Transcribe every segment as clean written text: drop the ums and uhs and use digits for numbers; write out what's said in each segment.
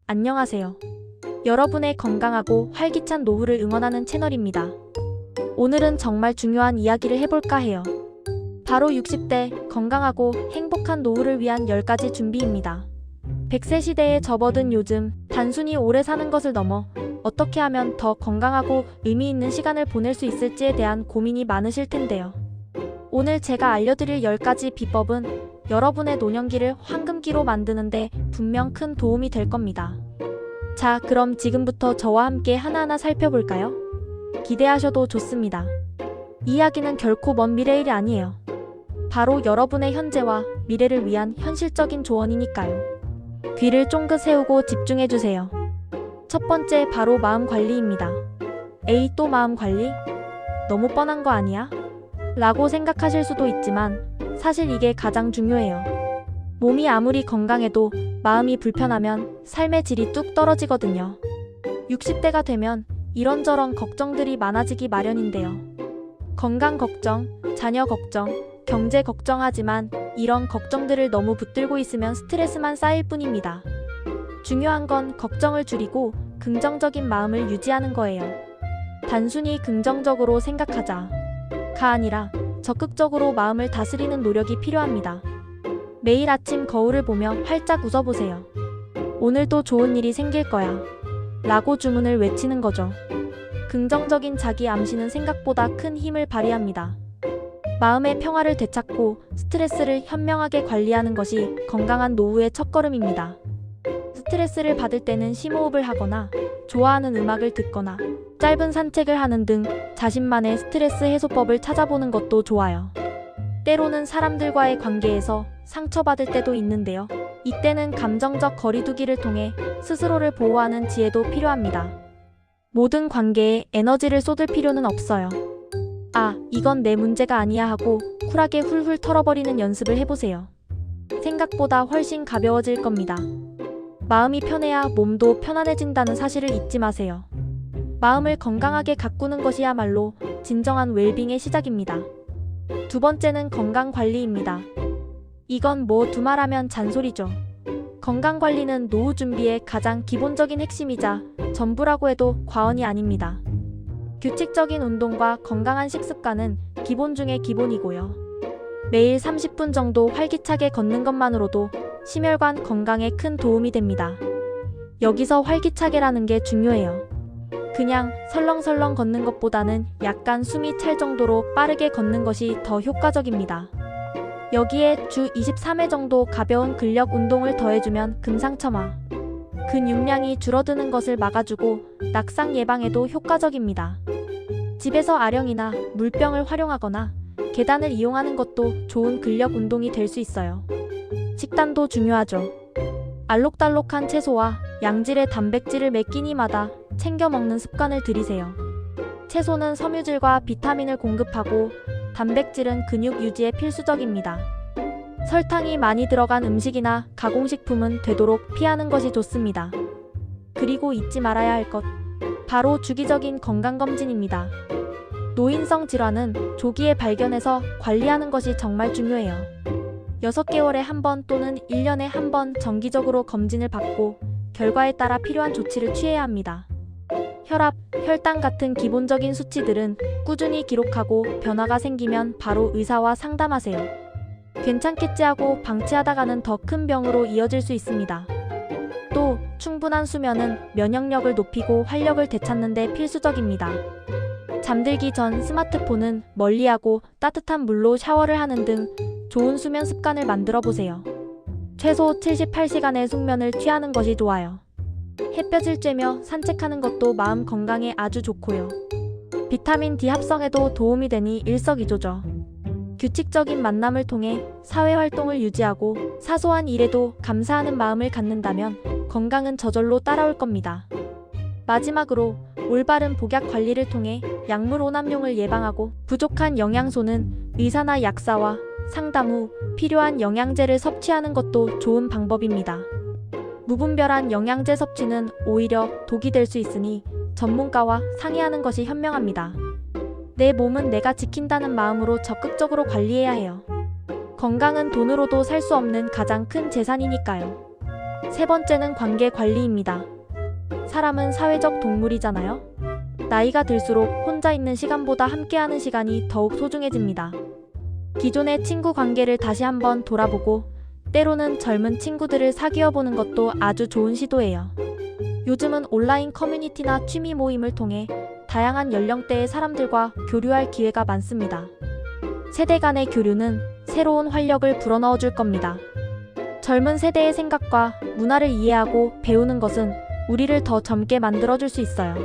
안녕하세요. 여러분의 건강하고 활기찬 노후를 응원하는 채널입니다. 오늘은 정말 중요한 이야기를 해볼까 해요. 바로 60대 건강하고 행복한 노후를 위한 10가지 준비입니다. 100세 시대에 접어든 요즘, 단순히 오래 사는 것을 넘어 어떻게 하면 더 건강하고 의미 있는 시간을 보낼 수 있을지에 대한 고민이 많으실 텐데요. 오늘 제가 알려드릴 10가지 비법은 여러분의 노년기를 황금기로 만드는데 분명 큰 도움이 될 겁니다. 자, 그럼 지금부터 저와 함께 하나하나 살펴볼까요? 기대하셔도 좋습니다. 이야기는 결코 먼 미래 일이 아니에요. 바로 여러분의 현재와 미래를 위한 현실적인 조언이니까요. 귀를 쫑긋 세우고 집중해주세요. 첫 번째, 바로 마음 관리입니다. 에이, 또 마음 관리? 너무 뻔한 거 아니야? 라고 생각하실 수도 있지만 사실 이게 가장 중요해요. 몸이 아무리 건강해도 마음이 불편하면 삶의 질이 뚝 떨어지거든요. 60대가 되면 이런저런 걱정들이 많아지기 마련인데요. 건강 걱정, 자녀 걱정, 경제 걱정하지만 이런 걱정들을 너무 붙들고 있으면 스트레스만 쌓일 뿐입니다. 중요한 건 걱정을 줄이고 긍정적인 마음을 유지하는 거예요. 단순히 긍정적으로 생각하자가 아니라 적극적으로 마음을 다스리는 노력이 필요합니다. 매일 아침 거울을 보며 활짝 웃어보세요. 오늘도 좋은 일이 생길 거야 라고 주문을 외치는 거죠. 긍정적인 자기 암시는 생각보다 큰 힘을 발휘합니다. 마음의 평화를 되찾고 스트레스를 현명하게 관리하는 것이 건강한 노후의 첫걸음입니다. 스트레스를 받을 때는 심호흡을 하거나 좋아하는 음악을 듣거나 짧은 산책을 하는 등 자신만의 스트레스 해소법을 찾아보는 것도 좋아요. 때로는 사람들과의 관계에서 상처받을 때도 있는데요. 이때는 감정적 거리두기를 통해 스스로를 보호하는 지혜도 필요합니다. 모든 관계에 에너지를 쏟을 필요는 없어요. 아, 이건 내 문제가 아니야 하고 쿨하게 훌훌 털어버리는 연습을 해보세요. 생각보다 훨씬 가벼워질 겁니다. 마음이 편해야 몸도 편안해진다는 사실을 잊지 마세요. 마음을 건강하게 가꾸는 것이야말로 진정한 웰빙의 시작입니다. 두 번째는 건강관리입니다. 이건 뭐 두말하면 잔소리죠. 건강관리는 노후 준비의 가장 기본적인 핵심이자 전부라고 해도 과언이 아닙니다. 규칙적인 운동과 건강한 식습관은 기본 중의 기본이고요. 매일 30분 정도 활기차게 걷는 것만으로도 심혈관 건강에 큰 도움이 됩니다. 여기서 활기차게라는 게 중요해요. 그냥 설렁설렁 걷는 것보다는 약간 숨이 찰 정도로 빠르게 걷는 것이 더 효과적입니다. 여기에 주 23회 정도 가벼운 근력 운동을 더해주면 금상첨화. 근육량이 줄어드는 것을 막아주고 낙상 예방에도 효과적입니다. 집에서 아령이나 물병을 활용하거나 계단을 이용하는 것도 좋은 근력 운동이 될 수 있어요. 식단도 중요하죠. 알록달록한 채소와 양질의 단백질을 매 끼니마다 챙겨 먹는 습관을 들이세요. 채소는 섬유질과 비타민을 공급하고 단백질은 근육 유지에 필수적입니다. 설탕이 많이 들어간 음식이나 가공식품은 되도록 피하는 것이 좋습니다. 그리고 잊지 말아야 할 것, 바로 주기적인 건강검진입니다. 노인성 질환은 조기에 발견해서 관리하는 것이 정말 중요해요. 6개월에 한 번 또는 1년에 한 번 정기적으로 검진을 받고 결과에 따라 필요한 조치를 취해야 합니다. 혈압, 혈당 같은 기본적인 수치들은 꾸준히 기록하고 변화가 생기면 바로 의사와 상담하세요. 괜찮겠지 하고 방치하다가는 더 큰 병으로 이어질 수 있습니다. 또 충분한 수면은 면역력을 높이고 활력을 되찾는 데 필수적입니다. 잠들기 전 스마트폰은 멀리하고 따뜻한 물로 샤워를 하는 등 좋은 수면 습관을 만들어 보세요. 최소 78시간의 숙면을 취하는 것이 좋아요. 햇볕을 쬐며 산책하는 것도 마음 건강에 아주 좋고요. 비타민 D 합성에도 도움이 되니 일석이조죠. 규칙적인 만남을 통해 사회활동을 유지하고 사소한 일에도 감사하는 마음을 갖는다면 건강은 저절로 따라올 겁니다. 마지막으로 올바른 복약 관리를 통해 약물 오남용을 예방하고 부족한 영양소는 의사나 약사와 상담 후 필요한 영양제를 섭취하는 것도 좋은 방법입니다. 무분별한 영양제 섭취는 오히려 독이 될 수 있으니 전문가와 상의하는 것이 현명합니다. 내 몸은 내가 지킨다는 마음으로 적극적으로 관리해야 해요. 건강은 돈으로도 살 수 없는 가장 큰 재산이니까요. 세 번째는 관계 관리입니다. 사람은 사회적 동물이잖아요. 나이가 들수록 혼자 있는 시간보다 함께하는 시간이 더욱 소중해집니다. 기존의 친구 관계를 다시 한번 돌아보고 때로는 젊은 친구들을 사귀어보는 것도 아주 좋은 시도예요. 요즘은 온라인 커뮤니티나 취미 모임을 통해 다양한 연령대의 사람들과 교류할 기회가 많습니다. 세대 간의 교류는 새로운 활력을 불어넣어 줄 겁니다. 젊은 세대의 생각과 문화를 이해하고 배우는 것은 우리를 더 젊게 만들어줄 수 있어요.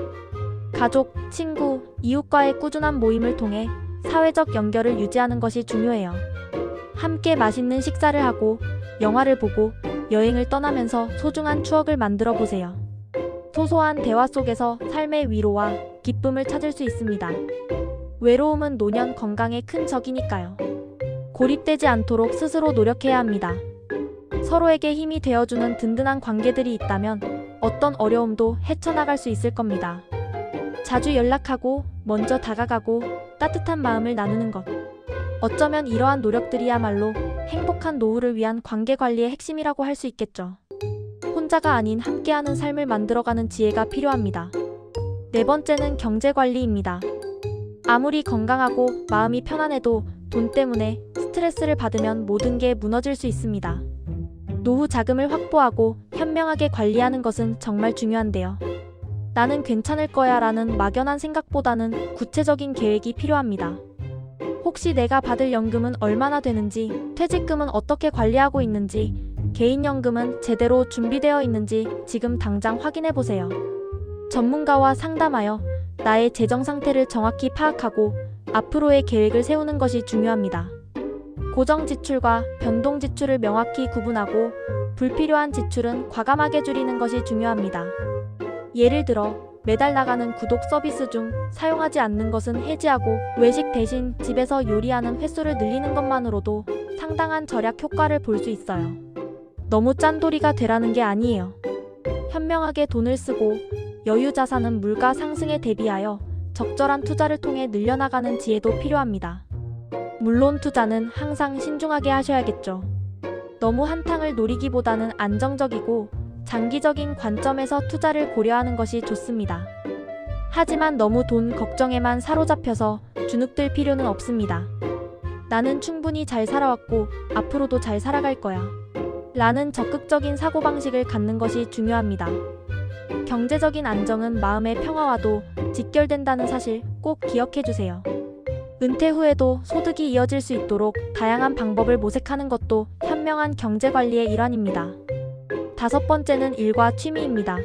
가족, 친구, 이웃과의 꾸준한 모임을 통해 사회적 연결을 유지하는 것이 중요해요. 함께 맛있는 식사를 하고 영화를 보고 여행을 떠나면서 소중한 추억을 만들어 보세요. 소소한 대화 속에서 삶의 위로와 기쁨을 찾을 수 있습니다. 외로움은 노년 건강에 큰 적이니까요. 고립되지 않도록 스스로 노력해야 합니다. 서로에게 힘이 되어주는 든든한 관계들이 있다면 어떤 어려움도 헤쳐나갈 수 있을 겁니다. 자주 연락하고 먼저 다가가고 따뜻한 마음을 나누는 것. 어쩌면 이러한 노력들이야말로 행복한 노후를 위한 관계 관리의 핵심이라고 할 수 있겠죠. 혼자가 아닌 함께하는 삶을 만들어가는 지혜가 필요합니다. 네 번째는 경제 관리입니다. 아무리 건강하고 마음이 편안해도 돈 때문에 스트레스를 받으면 모든 게 무너질 수 있습니다. 노후 자금을 확보하고 현명하게 관리하는 것은 정말 중요한데요. 나는 괜찮을 거야 라는 막연한 생각보다는 구체적인 계획이 필요합니다. 혹시 내가 받을 연금은 얼마나 되는지, 퇴직금은 어떻게 관리하고 있는지, 개인연금은 제대로 준비되어 있는지 지금 당장 확인해 보세요. 전문가와 상담하여 나의 재정 상태를 정확히 파악하고 앞으로의 계획을 세우는 것이 중요합니다. 고정 지출과 변동 지출을 명확히 구분하고 불필요한 지출은 과감하게 줄이는 것이 중요합니다. 예를 들어 매달 나가는 구독 서비스 중 사용하지 않는 것은 해지하고 외식 대신 집에서 요리하는 횟수를 늘리는 것만으로도 상당한 절약 효과를 볼 수 있어요. 너무 짠돌이가 되라는 게 아니에요. 현명하게 돈을 쓰고 여유 자산은 물가 상승에 대비하여 적절한 투자를 통해 늘려나가는 지혜도 필요합니다. 물론 투자는 항상 신중하게 하셔야겠죠. 너무 한탕을 노리기보다는 안정적이고 장기적인 관점에서 투자를 고려하는 것이 좋습니다. 하지만 너무 돈 걱정에만 사로잡혀서 주눅들 필요는 없습니다. 나는 충분히 잘 살아왔고 앞으로도 잘 살아갈 거야. 라는 적극적인 사고방식을 갖는 것이 중요합니다. 경제적인 안정은 마음의 평화와도 직결된다는 사실 꼭 기억해 주세요. 은퇴 후에도 소득이 이어질 수 있도록 다양한 방법을 모색하는 것도 현명한 경제관리의 일환입니다. 다섯 번째는 일과 취미입니다.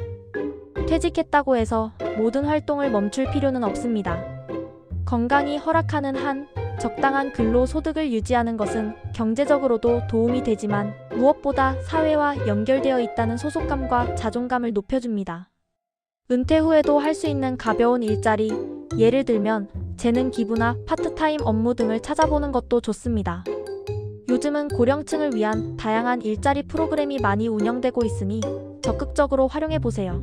퇴직했다고 해서 모든 활동을 멈출 필요는 없습니다. 건강이 허락하는 한 적당한 근로 소득을 유지하는 것은 경제적으로도 도움이 되지만 무엇보다 사회와 연결되어 있다는 소속감과 자존감을 높여줍니다. 은퇴 후에도 할 수 있는 가벼운 일자리, 예를 들면 재능 기부나 파트타임 업무 등을 찾아보는 것도 좋습니다. 요즘은 고령층을 위한 다양한 일자리 프로그램이 많이 운영되고 있으니 적극적으로 활용해보세요.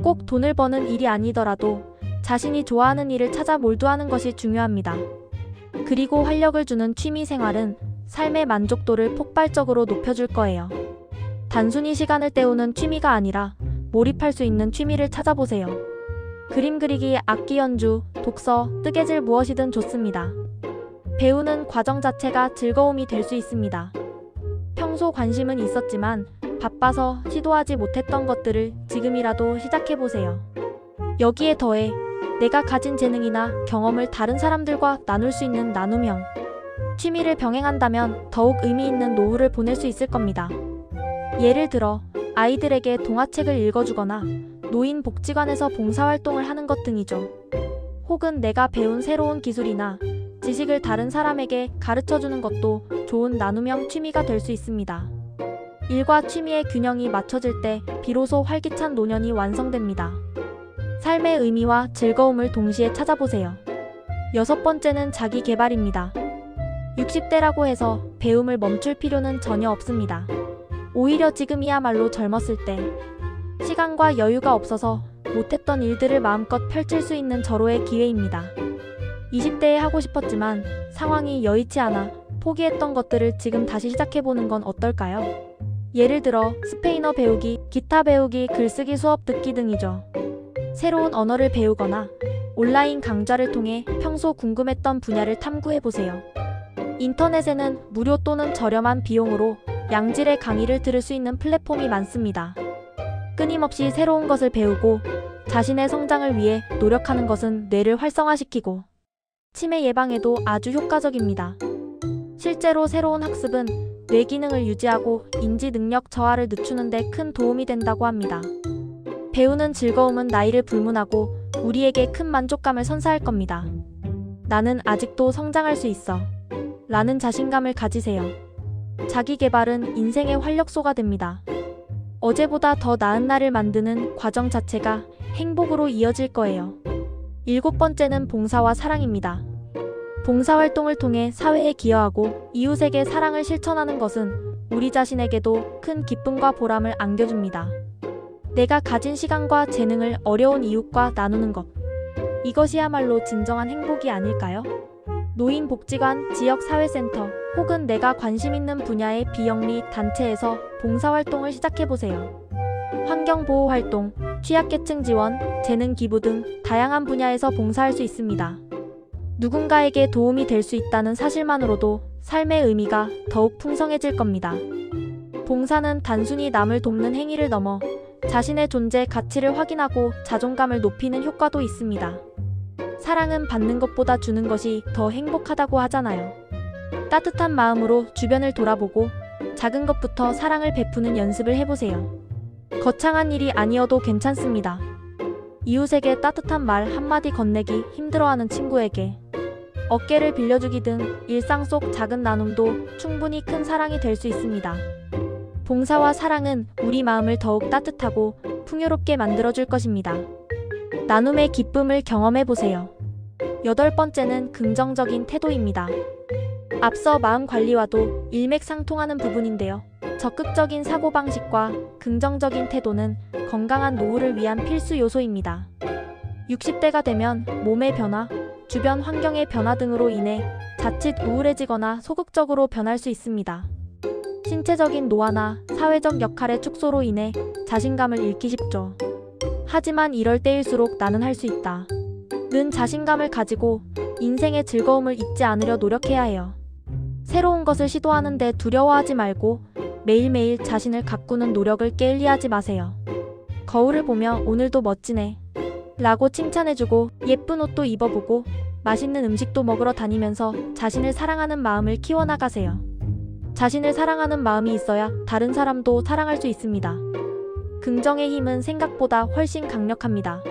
꼭 돈을 버는 일이 아니더라도 자신이 좋아하는 일을 찾아 몰두하는 것이 중요합니다. 그리고 활력을 주는 취미 생활은 삶의 만족도를 폭발적으로 높여줄 거예요. 단순히 시간을 때우는 취미가 아니라 몰입할 수 있는 취미를 찾아보세요. 그림 그리기, 악기 연주, 독서, 뜨개질 무엇이든 좋습니다. 배우는 과정 자체가 즐거움이 될 수 있습니다. 평소 관심은 있었지만 바빠서 시도하지 못했던 것들을 지금이라도 시작해보세요. 여기에 더해 내가 가진 재능이나 경험을 다른 사람들과 나눌 수 있는 나눔형 취미를 병행한다면 더욱 의미 있는 노후를 보낼 수 있을 겁니다. 예를 들어 아이들에게 동화책을 읽어주거나 노인복지관에서 봉사활동을 하는 것 등이죠. 혹은 내가 배운 새로운 기술이나 지식을 다른 사람에게 가르쳐주는 것도 좋은 나눔형 취미가 될 수 있습니다. 일과 취미의 균형이 맞춰질 때 비로소 활기찬 노년이 완성됩니다. 삶의 의미와 즐거움을 동시에 찾아보세요. 여섯 번째는 자기 개발입니다. 60대라고 해서 배움을 멈출 필요는 전혀 없습니다. 오히려 지금이야말로 젊었을 때 시간과 여유가 없어서 못했던 일들을 마음껏 펼칠 수 있는 절호의 기회입니다. 20대에 하고 싶었지만 상황이 여의치 않아 포기했던 것들을 지금 다시 시작해보는 건 어떨까요? 예를 들어 스페인어 배우기, 기타 배우기, 글쓰기 수업 듣기 등이죠. 새로운 언어를 배우거나 온라인 강좌를 통해 평소 궁금했던 분야를 탐구해보세요. 인터넷에는 무료 또는 저렴한 비용으로 양질의 강의를 들을 수 있는 플랫폼이 많습니다. 끊임없이 새로운 것을 배우고 자신의 성장을 위해 노력하는 것은 뇌를 활성화시키고 치매 예방에도 아주 효과적입니다. 실제로 새로운 학습은 뇌 기능을 유지하고 인지 능력 저하를 늦추는 데 큰 도움이 된다고 합니다. 배우는 즐거움은 나이를 불문하고 우리에게 큰 만족감을 선사할 겁니다. 나는 아직도 성장할 수 있어. 라는 자신감을 가지세요. 자기 개발은 인생의 활력소가 됩니다. 어제보다 더 나은 날을 만드는 과정 자체가 행복으로 이어질 거예요. 7번째는 봉사와 사랑입니다. 봉사활동을 통해 사회에 기여하고 이웃에게 사랑을 실천하는 것은 우리 자신에게도 큰 기쁨과 보람을 안겨줍니다. 내가 가진 시간과 재능을 어려운 이웃과 나누는 것. 이것이야말로 진정한 행복이 아닐까요? 노인복지관, 지역사회센터 혹은 내가 관심 있는 분야의 비영리 단체에서 봉사활동을 시작해보세요. 환경보호활동, 취약계층 지원, 재능 기부 등 다양한 분야에서 봉사할 수 있습니다. 누군가에게 도움이 될 수 있다는 사실만으로도 삶의 의미가 더욱 풍성해질 겁니다. 봉사는 단순히 남을 돕는 행위를 넘어 자신의 존재 가치를 확인하고 자존감을 높이는 효과도 있습니다. 사랑은 받는 것보다 주는 것이 더 행복하다고 하잖아요. 따뜻한 마음으로 주변을 돌아보고 작은 것부터 사랑을 베푸는 연습을 해보세요. 거창한 일이 아니어도 괜찮습니다. 이웃에게 따뜻한 말 한마디 건네기, 힘들어하는 친구에게 어깨를 빌려주기 등 일상 속 작은 나눔도 충분히 큰 사랑이 될 수 있습니다. 봉사와 사랑은 우리 마음을 더욱 따뜻하고 풍요롭게 만들어줄 것입니다. 나눔의 기쁨을 경험해보세요. 8번째는 긍정적인 태도입니다. 앞서 마음 관리와도 일맥상통하는 부분인데요. 적극적인 사고방식과 긍정적인 태도는 건강한 노후를 위한 필수 요소입니다. 60대가 되면 몸의 변화, 주변 환경의 변화 등으로 인해 자칫 우울해지거나 소극적으로 변할 수 있습니다. 신체적인 노화나 사회적 역할의 축소로 인해 자신감을 잃기 쉽죠. 하지만 이럴 때일수록 나는 할 수 있다. 는 자신감을 가지고 인생의 즐거움을 잊지 않으려 노력해야 해요. 새로운 것을 시도하는데 두려워하지 말고 매일매일 자신을 가꾸는 노력을 게을리하지 마세요. 거울을 보며 오늘도 멋지네 라고 칭찬해주고 예쁜 옷도 입어보고 맛있는 음식도 먹으러 다니면서 자신을 사랑하는 마음을 키워나가세요. 자신을 사랑하는 마음이 있어야 다른 사람도 사랑할 수 있습니다. 긍정의 힘은 생각보다 훨씬 강력합니다.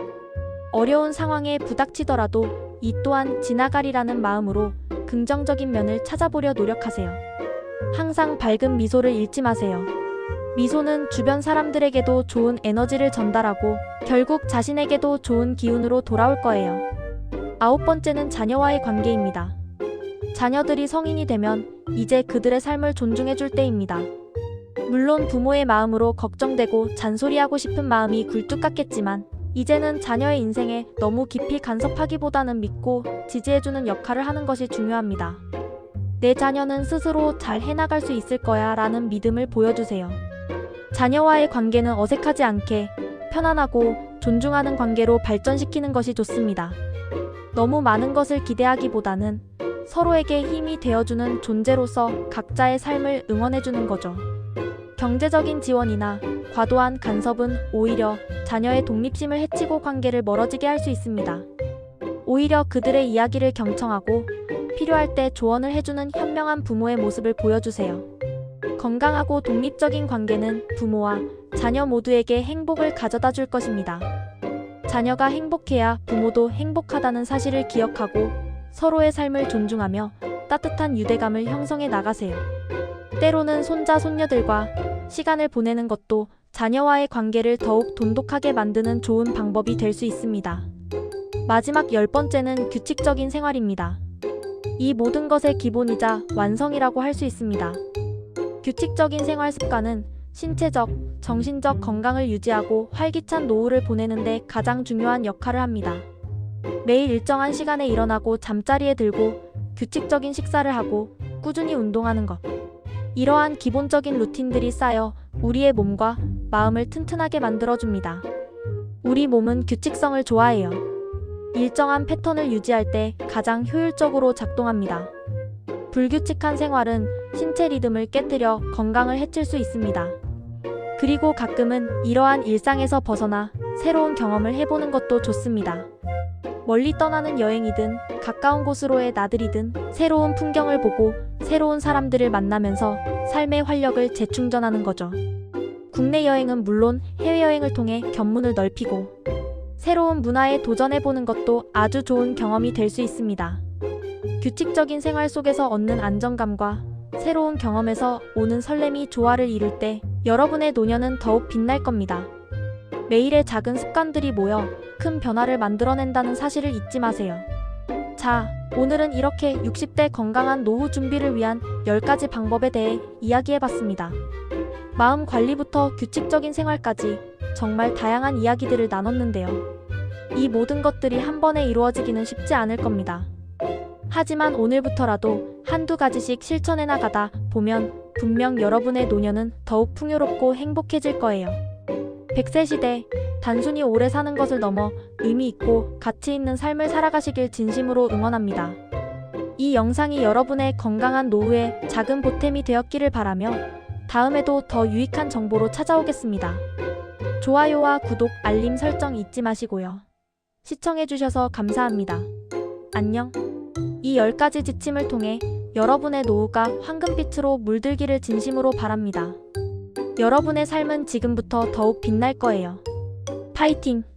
어려운 상황에 부닥치더라도 이 또한 지나가리라는 마음으로 긍정적인 면을 찾아보려 노력하세요. 항상 밝은 미소를 잃지 마세요. 미소는 주변 사람들에게도 좋은 에너지를 전달하고 결국 자신에게도 좋은 기운으로 돌아올 거예요. 9번째는 자녀와의 관계입니다. 자녀들이 성인이 되면 이제 그들의 삶을 존중해줄 때입니다. 물론 부모의 마음으로 걱정되고 잔소리하고 싶은 마음이 굴뚝 같겠지만 이제는 자녀의 인생에 너무 깊이 간섭하기보다는 믿고 지지해주는 역할을 하는 것이 중요합니다. 내 자녀는 스스로 잘 해나갈 수 있을 거야 라는 믿음을 보여주세요. 자녀와의 관계는 어색하지 않게 편안하고 존중하는 관계로 발전시키는 것이 좋습니다. 너무 많은 것을 기대하기보다는 서로에게 힘이 되어주는 존재로서 각자의 삶을 응원해주는 거죠. 경제적인 지원이나 과도한 간섭은 오히려 자녀의 독립심을 해치고 관계를 멀어지게 할 수 있습니다. 오히려 그들의 이야기를 경청하고 필요할 때 조언을 해주는 현명한 부모의 모습을 보여주세요. 건강하고 독립적인 관계는 부모와 자녀 모두에게 행복을 가져다 줄 것입니다. 자녀가 행복해야 부모도 행복하다는 사실을 기억하고 서로의 삶을 존중하며 따뜻한 유대감을 형성해 나가세요. 때로는 손자, 손녀들과 시간을 보내는 것도 자녀와의 관계를 더욱 돈독하게 만드는 좋은 방법이 될 수 있습니다. 마지막 10번째는 규칙적인 생활입니다. 이 모든 것의 기본이자 완성이라고 할 수 있습니다. 규칙적인 생활 습관은 신체적, 정신적 건강을 유지하고 활기찬 노후를 보내는 데 가장 중요한 역할을 합니다. 매일 일정한 시간에 일어나고 잠자리에 들고 규칙적인 식사를 하고 꾸준히 운동하는 것. 이러한 기본적인 루틴들이 쌓여 우리의 몸과 마음을 튼튼하게 만들어줍니다. 우리 몸은 규칙성을 좋아해요. 일정한 패턴을 유지할 때 가장 효율적으로 작동합니다. 불규칙한 생활은 신체 리듬을 깨뜨려 건강을 해칠 수 있습니다. 그리고 가끔은 이러한 일상에서 벗어나 새로운 경험을 해보는 것도 좋습니다. 멀리 떠나는 여행이든 가까운 곳으로의 나들이든 새로운 풍경을 보고 새로운 사람들을 만나면서 삶의 활력을 재충전하는 거죠. 국내 여행은 물론 해외여행을 통해 견문을 넓히고 새로운 문화에 도전해보는 것도 아주 좋은 경험이 될 수 있습니다. 규칙적인 생활 속에서 얻는 안정감과 새로운 경험에서 오는 설렘이 조화를 이룰 때 여러분의 노년은 더욱 빛날 겁니다. 매일의 작은 습관들이 모여 큰 변화를 만들어낸다는 사실을 잊지 마세요. 자, 오늘은 이렇게 60대 건강한 노후 준비를 위한 10가지 방법에 대해 이야기해봤습니다. 마음 관리부터 규칙적인 생활까지 정말 다양한 이야기들을 나눴는데요. 이 모든 것들이 한 번에 이루어지기는 쉽지 않을 겁니다. 하지만 오늘부터라도 한두 가지씩 실천해 나가다 보면 분명 여러분의 노년은 더욱 풍요롭고 행복해질 거예요. 100세 시대, 단순히 오래 사는 것을 넘어 의미 있고 가치 있는 삶을 살아가시길 진심으로 응원합니다. 이 영상이 여러분의 건강한 노후에 작은 보탬이 되었기를 바라며 다음에도 더 유익한 정보로 찾아오겠습니다. 좋아요와 구독, 알림 설정 잊지 마시고요. 시청해주셔서 감사합니다. 안녕. 이 10가지 지침을 통해 여러분의 노후가 황금빛으로 물들기를 진심으로 바랍니다. 여러분의 삶은 지금부터 더욱 빛날 거예요. 파이팅!